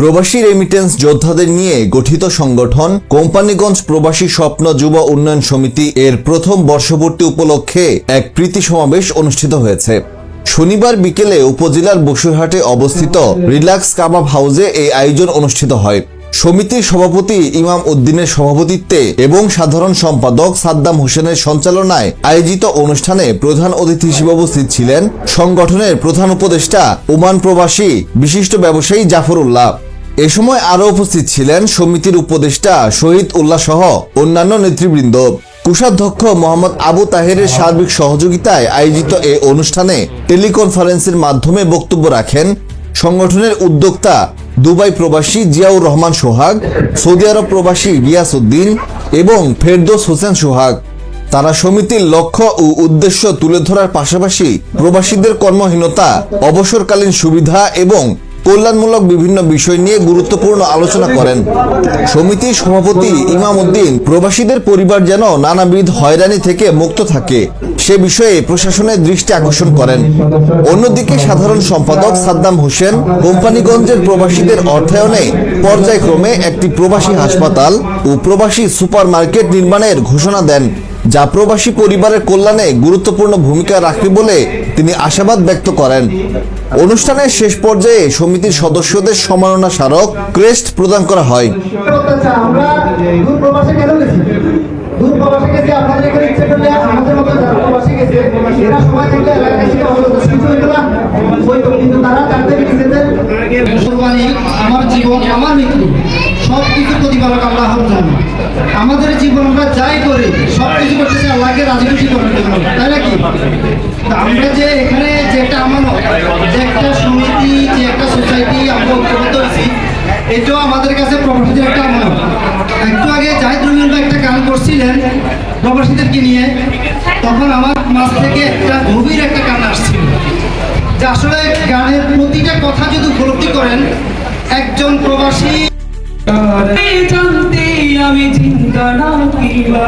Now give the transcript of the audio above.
প্রবাসী রেমিটেন্স যোদ্ধাদের নিয়ে গঠিত সংগঠন কোম্পানিগঞ্জ প্রবাসী স্বপ্ন যুব উন্নয়ন সমিতি এর প্রথম বর্ষপূর্তি উপলক্ষে এক প্রীতি সমাবেশ অনুষ্ঠিত হয়েছে। শনিবার বিকেলে উপজেলার বসুরহাটে অবস্থিত রিল্যাক্স কাবাব হাউসে এই আয়োজন অনুষ্ঠিত হয়। সমিতির সভাপতি ইমাম উদ্দিনের সভাপতিত্বে এবং সাধারণ সম্পাদক সাদ্দাম হোসেনের সঞ্চালনায় আয়োজিত অনুষ্ঠানে প্রধান অতিথি হিসেবে উপস্থিত ছিলেন সংগঠনের প্রধান উপদেষ্টা ওমান প্রবাসী বিশিষ্ট ব্যবসায়ী জাফর উল্লাহ। এ সময় আরও উপস্থিত ছিলেন সমিতির উপদেষ্টা শহীদ উল্লাহ সহ অন্যান্য নেতৃবৃন্দ। কোষাধ্যক্ষ মোহাম্মদ আবু তাহেরের সার্বিক সহযোগিতায় আয়োজিত এই অনুষ্ঠানে টেলিকনফারেন্সের মাধ্যমে বক্তব্য রাখেন সংগঠনের উদ্যোক্তা দুবাই প্রবাসী জিয়াউর রহমান সোহাগ, সৌদি আরব প্রবাসী গিয়াস উদ্দিন এবং ফেরদৌস হোসেন সোহাগ। তারা সমিতির লক্ষ্য ও উদ্দেশ্য তুলে ধরার পাশাপাশি প্রবাসীদের কর্মহীনতা, অবসরকালীন সুবিধা এবং কল্যাণমূলক বিভিন্ন বিষয় নিয়ে গুরুত্বপূর্ণ আলোচনা করেন। সমিতির সভাপতি ইমাম উদ্দিন প্রবাসীদের পরিবার যেন নানাবিধ হয়রানি থেকে মুক্ত থাকে সে বিষয়ে প্রশাসনের দৃষ্টি আকর্ষণ করেন। অন্যদিকে সাধারণ সম্পাদক সাদ্দাম হোসেন কোম্পানিগঞ্জের প্রবাসীদের অর্থায়নে পর্যায়ক্রমে একটি প্রবাসী হাসপাতাল ও প্রবাসী সুপার মার্কেট নির্মাণের ঘোষণা দেন, যা প্রবাসী পরিবারের কল্যাণে গুরুত্বপূর্ণ ভূমিকা রাখবে বলে তিনি আশাবাদ ব্যক্ত করেন। অনুষ্ঠানের শেষ পর্যায়ে সমিতির সদস্যদের সম্মাননা স্মারক ক্রেস্ট প্রদান করা হয়। আমার জীবন আমার মৃত্যু সবকিছু প্রতিপালক আল্লাহর জন্য। আমাদের জীবন আমরা যাই করি সবকিছু করতেছি আল্লাহকে রাজি খুশি করার জন্য, তাই নাকি? আমরা যে এখানে যে একটা আমানত, যে একটা সমিতি, যে একটা সোসাইটি আমরা ঐক্যবদ্ধ হয়েছি, এটাও আমাদের কাছে প্রবাসীদের একটা আমানত। একটু আগে জাহিদ রুমিন ভাই একটা গান করছিলেন প্রবাসীদেরকে নিয়ে, তখন আমার মাঝ থেকে একটা গভীর একটা গান আসছিল যে আসলে গানের প্রতিটা কথা যদি উপলব্ধি করেন একজন প্রবাসী আমি চিন্তা না কিবা